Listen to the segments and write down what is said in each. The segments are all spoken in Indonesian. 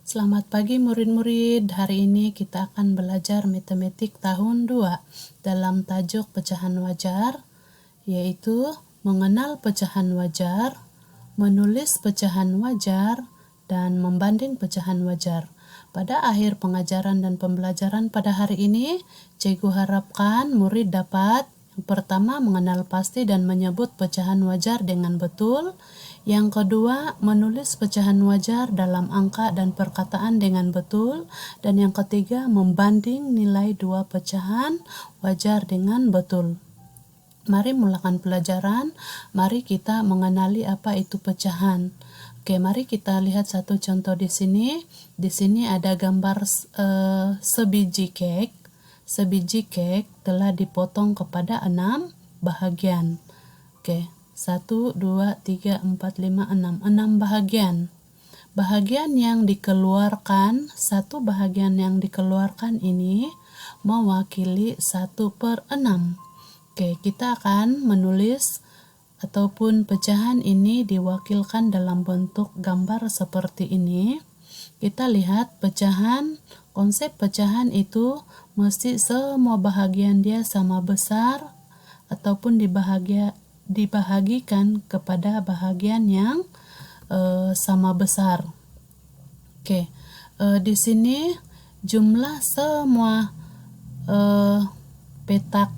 Selamat pagi murid-murid. Hari ini kita akan belajar matematik tahun 2 dalam tajuk pecahan wajar, yaitu mengenal pecahan wajar, menulis pecahan wajar, dan membanding pecahan wajar. Pada akhir pengajaran dan pembelajaran pada hari ini, cikgu harapkan murid dapat yang pertama mengenal pasti dan menyebut pecahan wajar dengan betul. Yang kedua, menulis pecahan wajar dalam angka dan perkataan dengan betul. Dan yang ketiga, membanding nilai dua pecahan wajar dengan betul. Mari mulakan pelajaran. Mari kita mengenali apa itu pecahan. Oke, mari kita lihat satu contoh di sini. Di sini ada gambar sebiji kek. Sebiji kek telah dipotong kepada 6 bahagian. Oke. 1, 2, 3, 4, 5, 6 bahagian. Bahagian yang dikeluarkan, satu bahagian yang dikeluarkan ini mewakili 1/6. Oke, kita akan menulis ataupun pecahan ini diwakilkan dalam bentuk gambar seperti ini. Kita lihat pecahan, konsep pecahan itu mesti semua bahagian dia sama besar ataupun dibahagikan kepada bahagian yang sama besar. Oke, di sini jumlah semua petak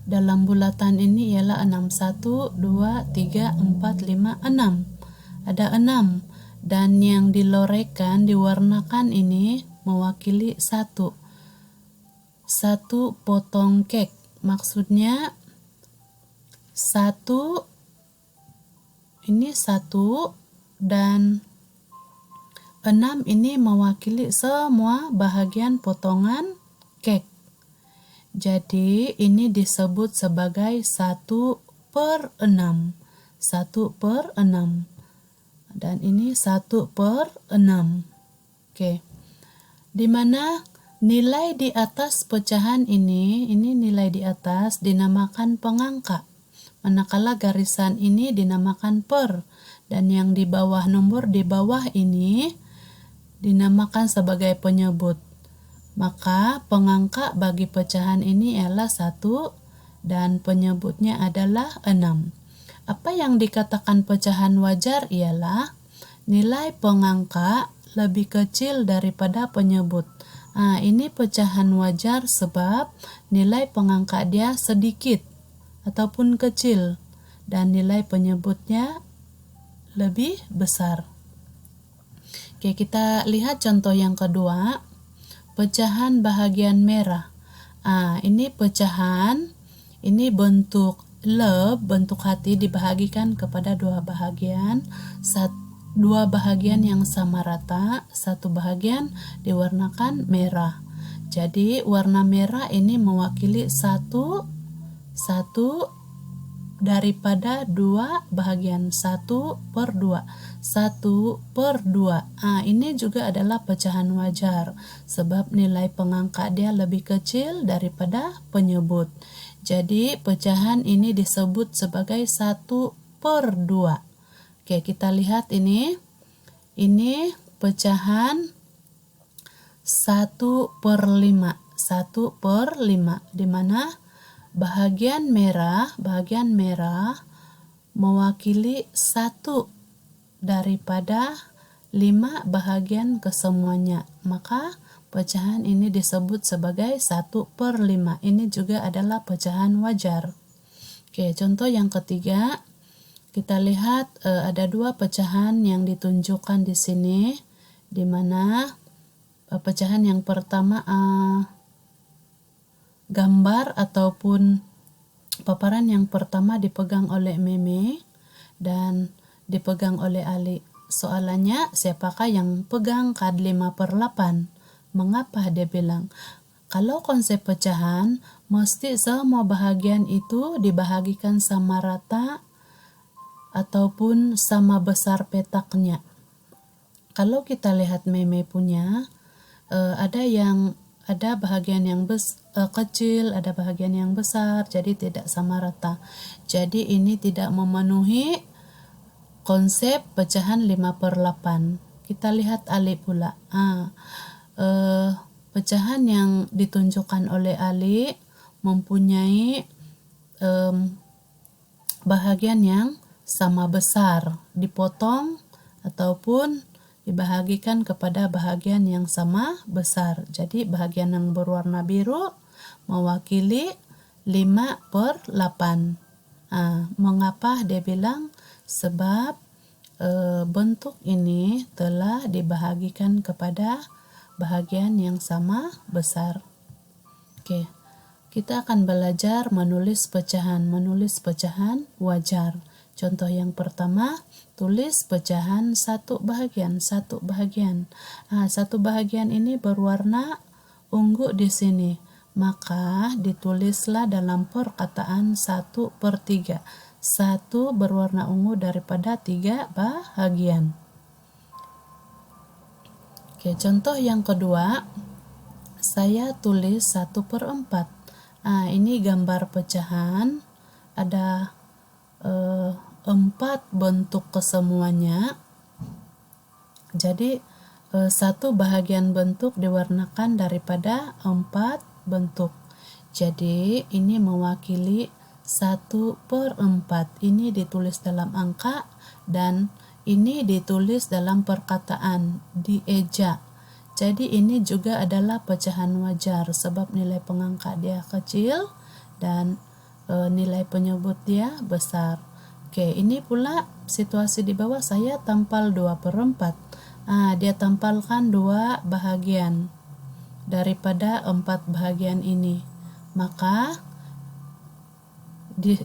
dalam bulatan ini ialah 6. 1, 2, 3, 4, 5, 6. Ada 6. Dan yang dilorekan, diwarnakan ini mewakili 1. 1 potong kek. Maksudnya 1 ini 1 dan 6 ini mewakili semua bahagian potongan kek. Jadi ini disebut sebagai 1/6. 1/6. Dan ini 1/6. Oke. Di mana nilai di atas pecahan ini nilai di atas dinamakan pengangka. Manakala garisan ini dinamakan per. Dan yang di bawah, nomor di bawah ini dinamakan sebagai penyebut. Maka pengangka bagi pecahan ini ialah 1 dan penyebutnya adalah 6. Apa yang dikatakan pecahan wajar ialah nilai pengangka lebih kecil daripada penyebut. Ini pecahan wajar sebab nilai pengangka dia sedikit ataupun kecil dan nilai penyebutnya lebih besar. Oke, kita lihat contoh yang kedua. Pecahan bahagian merah. Ini pecahan, ini bentuk bentuk hati dibahagikan kepada dua bahagian. Dua bahagian yang sama rata, satu bahagian diwarnakan merah. Jadi warna merah ini mewakili satu daripada dua bahagian. 1/2. 1/2. Ini juga adalah pecahan wajar sebab nilai pengangka dia lebih kecil daripada penyebut. Jadi pecahan ini disebut sebagai 1/2. Oke, kita lihat ini. Ini pecahan 1/5. 1/5 di mana bahagian merah mewakili 1 daripada 5 bahagian kesemuanya. Maka pecahan ini disebut sebagai 1/5. Ini juga adalah pecahan wajar. Oke, contoh yang ketiga. Kita lihat ada dua pecahan yang ditunjukkan di sini, di mana pecahan yang pertama gambar ataupun paparan yang pertama dipegang oleh Meme dan dipegang oleh Ali. Soalannya, siapakah yang pegang kad 5/8? Mengapa dia bilang? Kalau konsep pecahan, mesti semua bahagian itu dibahagikan sama rata ataupun sama besar petaknya. Kalau kita lihat Meme punya, ada bahagian yang kecil, ada bahagian yang besar, jadi tidak sama rata. Jadi ini tidak memenuhi konsep pecahan 5/8. Kita lihat Ali pula. Pecahan yang ditunjukkan oleh Ali mempunyai bahagian yang sama besar, dipotong ataupun dibahagikan kepada bahagian yang sama besar. Jadi bahagian yang berwarna biru mewakili 5/8. Mengapa dia bilang? Sebab bentuk ini telah dibahagikan kepada bahagian yang sama besar. Oke. Kita akan belajar menulis pecahan wajar. Contoh yang pertama, tulis pecahan satu bahagian. Satu bahagian ini berwarna ungu di sini. Maka ditulislah dalam perkataan 1/3. 1 berwarna ungu daripada 3 bahagian. Oke, contoh yang kedua, saya tulis 1/4. Ini gambar pecahan, ada 4 bentuk kesemuanya. Jadi satu bahagian bentuk diwarnakan daripada 4 bentuk. Jadi ini mewakili 1/4. Ini ditulis dalam angka dan ini ditulis dalam perkataan, dieja. Jadi ini juga adalah pecahan wajar sebab nilai pengangkat dia kecil dan nilai penyebut dia besar. Oke, ini pula situasi di bawah, saya tampal 2/4. Dia tampalkan 2 bahagian daripada 4 bahagian ini. Maka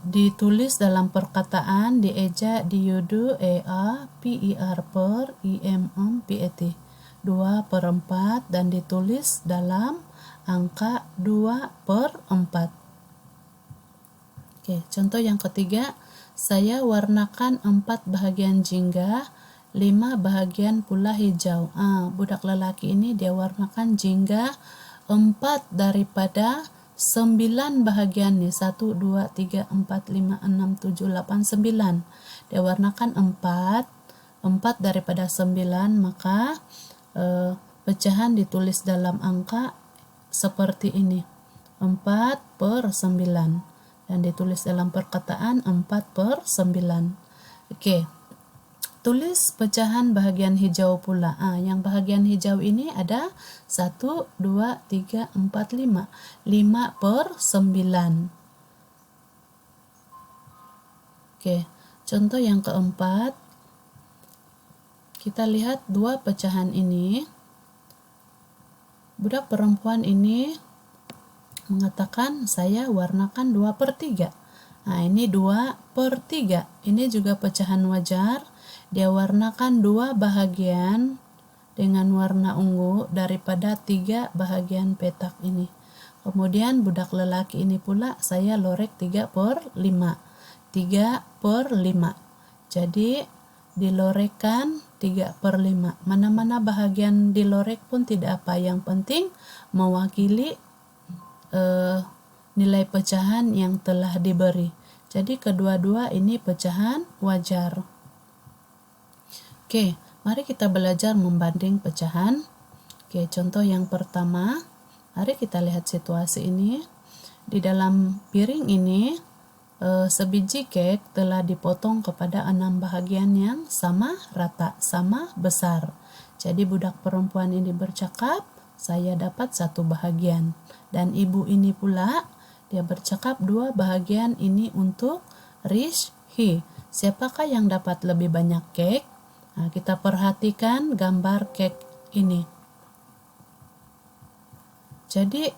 ditulis dalam perkataan, dieja, diyudu, per, pat. 2/4 dan ditulis dalam angka 2/4. Oke, contoh yang ketiga, saya warnakan 4 bahagian jingga, 5 bahagian pula hijau. Budak lelaki ini dia warnakan jingga 4 daripada 9 bahagian nih. 1, 2, 3, 4, 5, 6, 7, 8, 9. Dia warnakan 4 daripada 9, maka pecahan ditulis dalam angka seperti ini, 4/9, dan ditulis dalam perkataan 4/9. Oke, tulis pecahan bahagian hijau pula. Yang bahagian hijau ini ada 1, 2, 3, 4, 5. 5/9. Oke, contoh yang keempat, kita lihat 2 pecahan ini. Budak perempuan ini mengatakan saya warnakan 2/3. Ini 2/3. Ini juga pecahan wajar. Dia warnakan 2 bahagian dengan warna ungu daripada 3 bahagian petak ini. Kemudian budak lelaki ini pula saya lorek 3/5. 3/5. Jadi dilorekkan 3/5. Mana-mana bahagian dilorek pun tidak apa, yang penting mewakili nilai pecahan yang telah diberi. Jadi kedua-dua ini pecahan wajar. Oke, mari kita belajar membanding pecahan. Oke, contoh yang pertama, mari kita lihat situasi ini. Di dalam piring ini sebiji kek telah dipotong kepada 6 bahagian yang sama rata, sama besar. Jadi budak perempuan ini bercakap, saya dapat 1 bahagian. Dan ibu ini pula, dia bercakap 2 bahagian ini untuk Rizky. Siapakah yang dapat lebih banyak kek? Kita perhatikan gambar kek ini. Jadi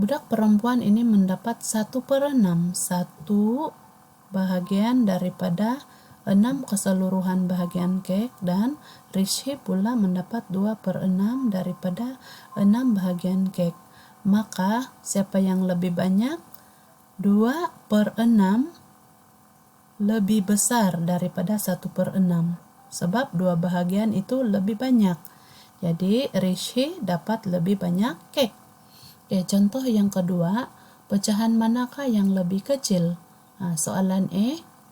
budak perempuan ini mendapat 1/6, 1 bahagian daripada 6 keseluruhan bahagian kek, dan Rizky pula mendapat 2/6 daripada 6 bahagian kek. Maka siapa yang lebih banyak? 2/6 lebih besar daripada 1/6, sebab 2 bahagian itu lebih banyak. Jadi Rizky dapat lebih banyak kek. Oke, contoh yang kedua, pecahan manakah yang lebih kecil? Soalan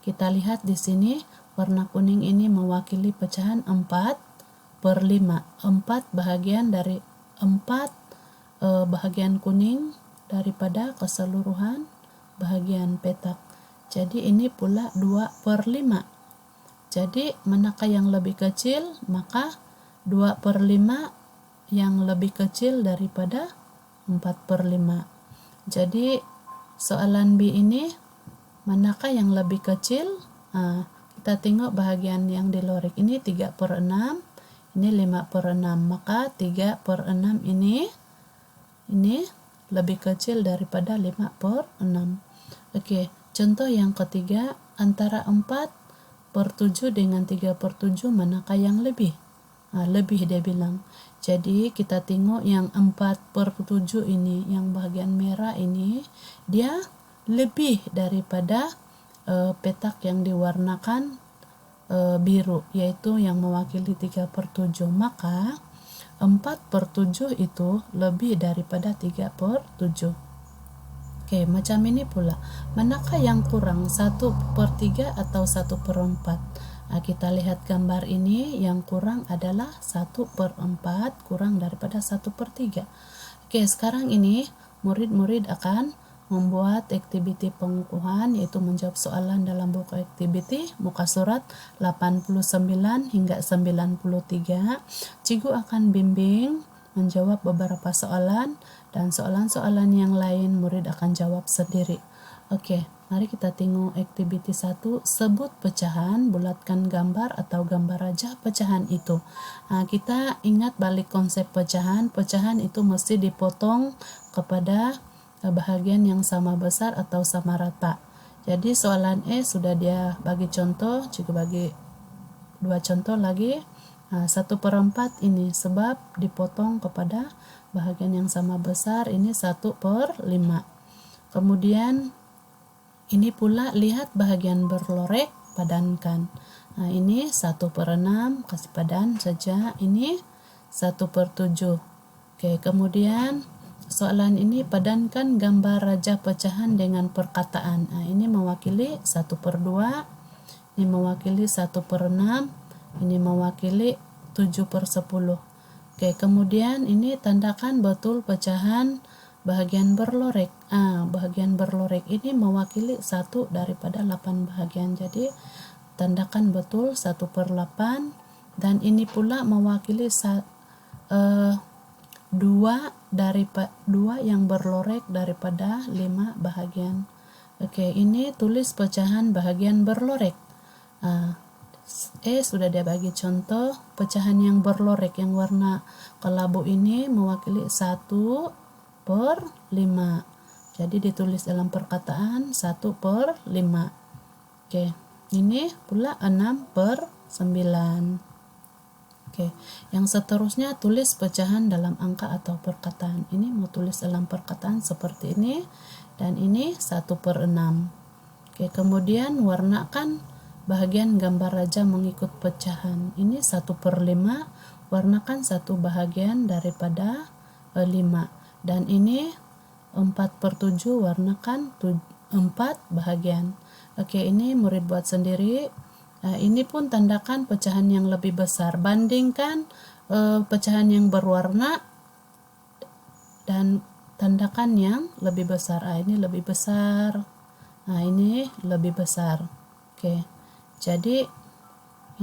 kita lihat di sini warna kuning ini mewakili pecahan 4/5. 4 bahagian dari 4 bahagian kuning daripada keseluruhan bahagian petak. Jadi ini pula 2/5. Jadi manakah yang lebih kecil? Maka 2/5 yang lebih kecil daripada 4/5. Jadi soalan B ini manakah yang lebih kecil? Kita tengok bahagian yang dilorek ini 3/6, ini 5/6. Maka 3/6 ini lebih kecil daripada 5/6. Oke, contoh yang ketiga, antara 4/7 dengan 3/7 manakah yang lebih? Lebih dia bilang. Jadi kita tengok yang 4/7 ini, yang bahagian merah ini, dia lebih daripada petak yang diwarnakan biru, yaitu yang mewakili 3/7. Maka 4/7 itu lebih daripada 3/7. Oke, macam ini pula. Manakah yang kurang, 1/3 atau 1/4? Kita lihat gambar ini, yang kurang adalah 1/4 kurang daripada 1/3. Oke, sekarang ini murid-murid akan membuat aktiviti pengukuhan, yaitu menjawab soalan dalam buku aktiviti muka surat 89 hingga 93. Cikgu akan bimbing menjawab beberapa soalan, dan soalan-soalan yang lain murid akan jawab sendiri. Oke, mari kita tengok aktiviti 1. Sebut pecahan, bulatkan gambar atau gambar rajah pecahan itu. Kita ingat balik konsep pecahan. Pecahan itu mesti dipotong kepada bahagian yang sama besar atau sama rata. Jadi soalan E sudah dia bagi contoh, cikgu bagi 2 contoh lagi. 1/4 ini sebab dipotong kepada bahagian yang sama besar, ini 1/5. Kemudian ini pula lihat bahagian berlorek, padankan. Ini 1/6, kasih padan saja. Ini 1/7. Oke, kemudian soalan ini padankan gambar rajah pecahan dengan perkataan. Ini mewakili 1/2, ini mewakili 1/6, ini mewakili 7/10. Oke, kemudian ini tandakan betul pecahan bahagian berlorek. Bahagian berlorek ini mewakili 1 daripada 8 bahagian. Jadi tandakan betul 1/8, dan ini pula mewakili 2 yang berlorek daripada 5 bahagian. Oke, ini tulis pecahan bahagian berlorek. Sudah dia bagi contoh pecahan yang berlorek yang warna kelabu ini mewakili 1/5. Jadi ditulis dalam perkataan 1/5. Oke, ini pula 6/9. Oke, yang seterusnya tulis pecahan dalam angka atau perkataan. Ini mau tulis dalam perkataan seperti ini, dan ini 1/6. Oke, kemudian warnakan bahagian gambar raja mengikut pecahan. Ini 1/5, warnakan 1 bahagian daripada 5. Dan ini 4/7, warnakan 4 bahagian. Oke, ini murid buat sendiri. Ini pun tandakan pecahan yang lebih besar. Bandingkan pecahan yang berwarna dan tandakan yang lebih besar. Ini lebih besar. Ini lebih besar. Oke. Jadi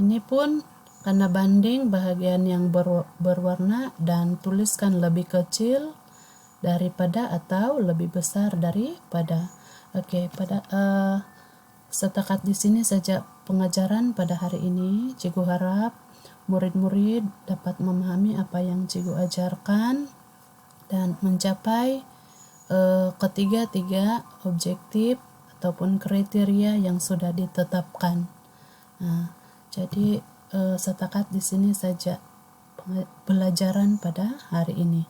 ini pun karena banding bahagian yang berwarna, dan tuliskan lebih kecil daripada atau lebih besar daripada. Oke, pada setakat di sini saja pengajaran pada hari ini. Cikgu harap murid-murid dapat memahami apa yang cikgu ajarkan dan mencapai ketiga-tiga objektif ataupun kriteria yang sudah ditetapkan. Jadi setakat di sini saja pelajaran pada hari ini.